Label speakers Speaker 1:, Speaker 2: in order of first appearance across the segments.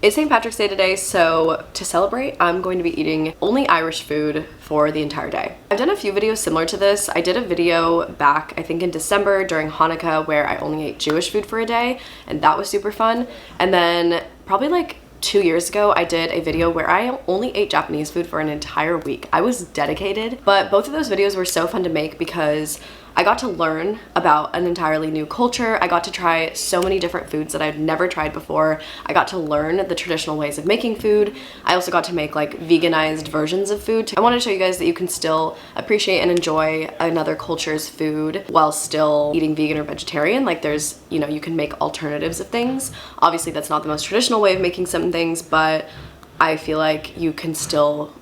Speaker 1: It's St. Patrick's Day today, so to celebrate, I'm going to be eating only Irish food for the entire day. I've done a few videos similar to this. I did a video back, I think in December during Hanukkah, where I only ate Jewish food for a day, and that was super fun. And then probably like 2 years ago, I did a video where I only ate Japanese food for an entire week. I was dedicated, but both of those videos were so fun to make because I got to learn about an entirely new culture. I got to try so many different foods that I'd never tried before. I got to learn the traditional ways of making food. I also got to make like veganized versions of food. I wanted to show you guys that you can still appreciate and enjoy another culture's food while still eating vegan or vegetarian. Like there's, you know, you can make alternatives of things. Obviously that's not the most traditional way of making some things, but I feel like you're still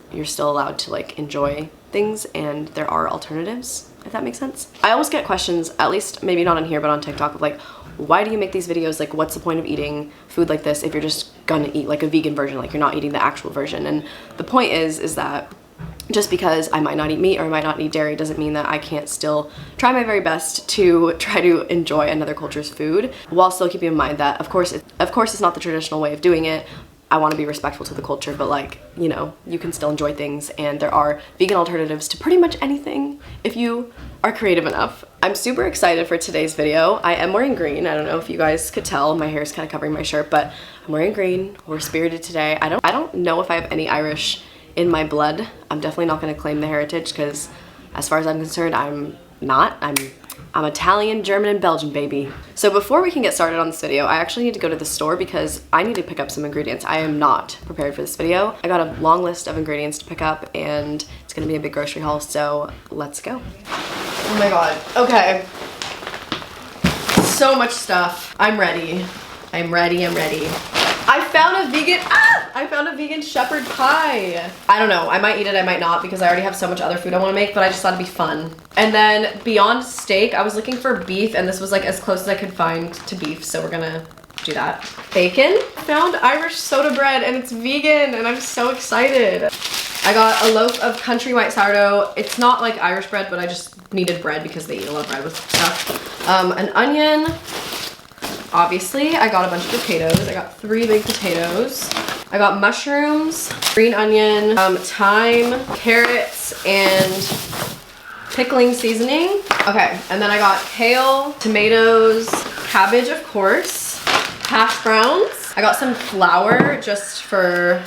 Speaker 1: allowed to like enjoy things and there are alternatives, if that makes sense. I always get questions, at least maybe not on here, but on TikTok, of like, why do you make these videos? Like, what's the point of eating food like this if you're just gonna eat like a vegan version, like you're not eating the actual version? And the point is that just because I might not eat meat or I might not eat dairy doesn't mean that I can't still try my very best to try to enjoy another culture's food, while still keeping in mind that of course it's not the traditional way of doing it. I want to be respectful to the culture, but like, you know, you can still enjoy things and there are vegan alternatives to pretty much anything if you are creative enough. I'm super excited for today's video. I am wearing green. I don't know if you guys could tell, my hair is kind of covering my shirt, but I'm wearing green. We're spirited today. I don't know if I have any Irish in my blood. I'm definitely not going to claim the heritage because as far as I'm concerned, I'm not. I'm Italian, German, and Belgian, baby. So before we can get started on this video, I actually need to go to the store because I need to pick up some ingredients. I am not prepared for this video. I got a long list of ingredients to pick up and it's gonna be a big grocery haul, so let's go. Oh my god, okay. So much stuff. I'm ready. I'm ready. I found a vegan shepherd pie. I don't know, I might eat it, I might not, because I already have so much other food I want to make, but I just thought it'd be fun. And then beyond steak, I was looking for beef, and this was like as close as I could find to beef, so we're gonna do that. Bacon. Found Irish soda bread, and it's vegan, and I'm so excited. I got a loaf of country white sourdough. It's not like Irish bread, but I just needed bread because they eat a lot of bread with stuff. An onion. Obviously, I got a bunch of potatoes. I got 3 big potatoes. I got mushrooms, green onion, thyme, carrots, and pickling seasoning. Okay, and then I got kale, tomatoes, cabbage, of course, hash browns. I got some flour just for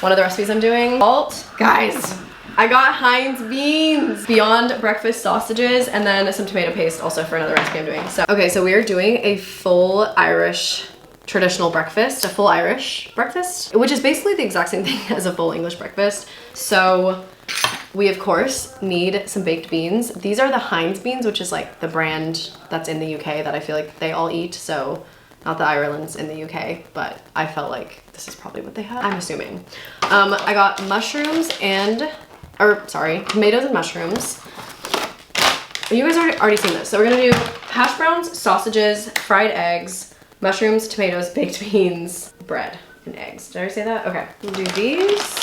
Speaker 1: one of the recipes I'm doing. Salt. Guys, I got Heinz beans, Beyond Breakfast sausages, and then some tomato paste also for another recipe I'm doing. So, okay, so we are doing a full Irish traditional breakfast, a full Irish breakfast, which is basically the exact same thing as a full English breakfast. So we of course need some baked beans. These are the Heinz beans, which is like the brand that's in the UK that I feel like they all eat. So not that Ireland's in the UK, but I felt like this is probably what they have, I'm assuming. I got mushrooms tomatoes and mushrooms. You guys already seen this. So we're gonna do hash browns, sausages, fried eggs, mushrooms, tomatoes, baked beans, bread, and eggs. Did I already say that? Okay, we'll do these.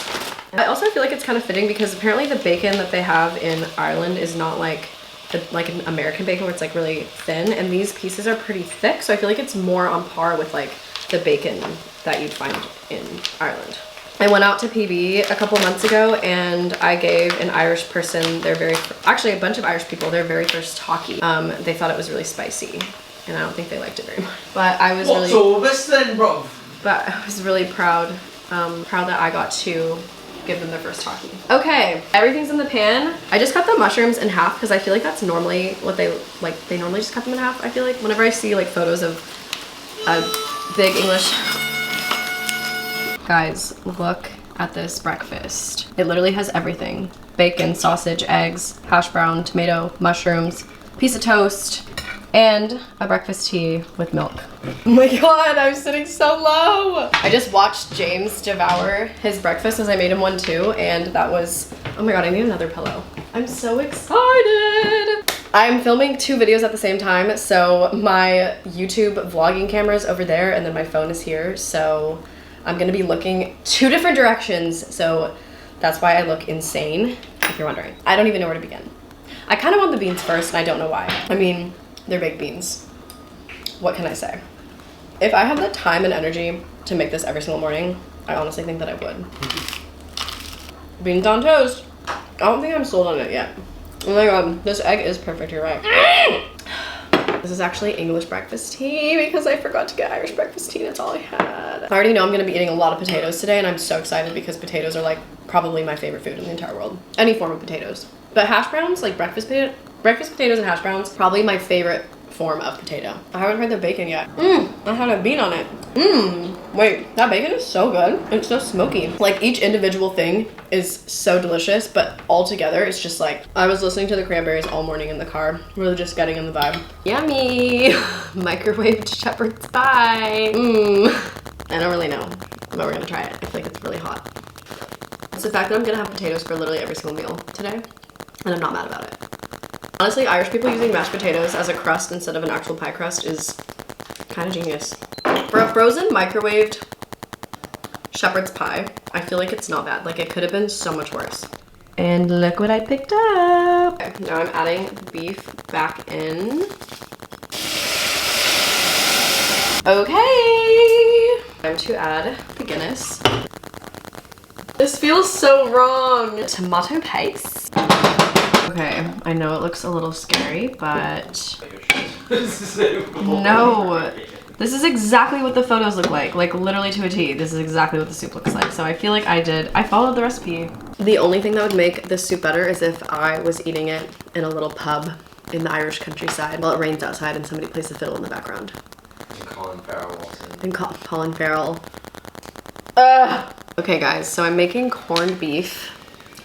Speaker 1: I also feel like it's kind of fitting because apparently the bacon that they have in Ireland is not like an American bacon where it's like really thin, and these pieces are pretty thick, so I feel like it's more on par with like the bacon that you'd find in Ireland. I went out to PB a couple months ago and I gave an Irish person actually a bunch of Irish people, their very first hockey. They thought it was really spicy and I don't think they liked it very much. But I was really proud that I got to give them their first hockey. Okay, everything's in the pan. I just cut the mushrooms in half because I feel like that's normally what they normally just cut them in half. I feel like whenever I see like photos of a big English. Guys, look at this breakfast. It literally has everything. Bacon, sausage, eggs, hash brown, tomato, mushrooms, piece of toast, and a breakfast tea with milk. Oh my god, I'm sitting so low. I just watched James devour his breakfast as I made him one too, and that was, oh my god, I need another pillow. I'm so excited. I'm filming 2 videos at the same time, so my YouTube vlogging camera is over there and then my phone is here, so I'm gonna be looking 2 different directions, so that's why I look insane, if you're wondering. I don't even know where to begin. I kind of want the beans first, and I don't know why. I mean, they're baked beans. What can I say? If I had the time and energy to make this every single morning, I honestly think that I would. Beans on toast. I don't think I'm sold on it yet. Oh my god, this egg is perfect, you're right. This is actually English breakfast tea because I forgot to get Irish breakfast tea and that's all I had. I already know I'm gonna be eating a lot of potatoes today and I'm so excited because potatoes are like probably my favorite food in the entire world. Any form of potatoes. But hash browns, like breakfast potatoes and hash browns, probably my favorite form of potato. I haven't tried the bacon yet. I had a bean on it. Wait, that bacon is so good. It's so smoky. Like each individual thing is so delicious, but all together it's just like, I was listening to the Cranberries all morning in the car, really just getting in the vibe. Yummy! Microwaved shepherd's pie. I don't really know, but we're gonna try it. I feel like it's really hot. It's the fact that I'm gonna have potatoes for literally every single meal today, and I'm not mad about it. Honestly, Irish people using mashed potatoes as a crust instead of an actual pie crust is kind of genius. For a frozen microwaved shepherd's pie, I feel like it's not bad. Like it could have been so much worse. And look what I picked up. Okay, now I'm adding beef back in. Okay. Time to add the Guinness. This feels so wrong. Tomato paste. Okay, I know it looks a little scary, but no. This is exactly what the photos look like literally to a T. This is exactly what the soup looks like. So I feel like I followed the recipe. The only thing that would make this soup better is if I was eating it in a little pub in the Irish countryside while it rains outside and somebody plays the fiddle in the background.
Speaker 2: And Colin Farrell walks in.
Speaker 1: And Colin Farrell. Okay guys, so I'm making corned beef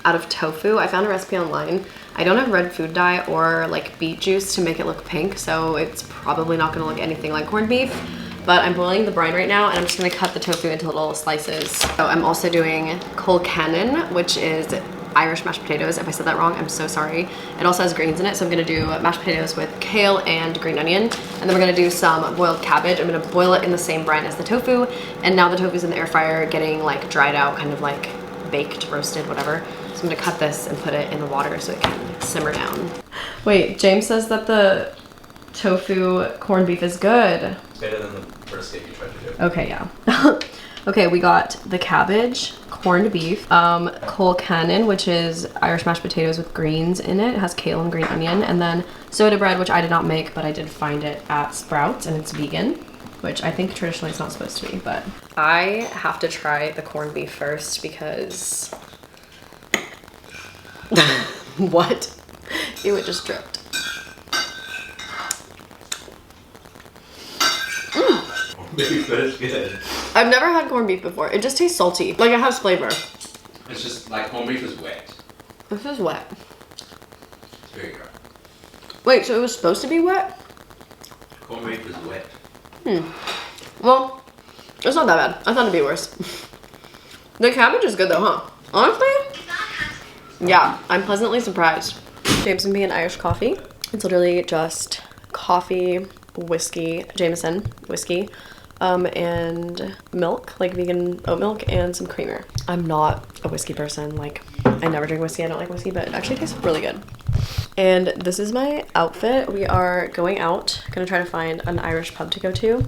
Speaker 1: out of tofu. I found a recipe online. I don't have red food dye or like beet juice to make it look pink, so it's probably not gonna look anything like corned beef, but I'm boiling the brine right now and I'm just gonna cut the tofu into little slices. So I'm also doing colcannon, which is Irish mashed potatoes. If I said that wrong, I'm so sorry. It also has greens in it, so I'm gonna do mashed potatoes with kale and green onion, and then we're gonna do some boiled cabbage. I'm gonna boil it in the same brine as the tofu, and now the tofu's in the air fryer getting like dried out, kind of like baked, roasted, whatever. So I'm gonna cut this and put it in the water so it can simmer down. Wait, James says that the tofu corned beef is good.
Speaker 2: It's better than the first steak you tried to do.
Speaker 1: Okay, yeah. Okay, we got the cabbage, corned beef, colcannon, which is Irish mashed potatoes with greens in it. It has kale and green onion, and then soda bread, which I did not make, but I did find it at Sprouts, and it's vegan, which I think traditionally it's not supposed to be, but I have to try the corned beef first because what? Ew, it just dripped.
Speaker 2: Beef, but it's good.
Speaker 1: I've never had corned beef before. It just tastes salty. Like it has flavor.
Speaker 2: It's just like corned beef is wet.
Speaker 1: This is wet.
Speaker 2: It's very good.
Speaker 1: Wait, so it was supposed to be wet?
Speaker 2: Corned beef is wet.
Speaker 1: Well, it's not that bad. I thought it'd be worse. The cabbage is good though, huh? Honestly? Yeah, I'm pleasantly surprised. Jameson Bee and Irish coffee. It's literally just coffee, whiskey, Jameson whiskey, and milk, like vegan oat milk, and some creamer. I'm not a whiskey person. Like, I never drink whiskey. I don't like whiskey, but it actually tastes really good. And this is my outfit. We are going out. Gonna try to find an Irish pub to go to.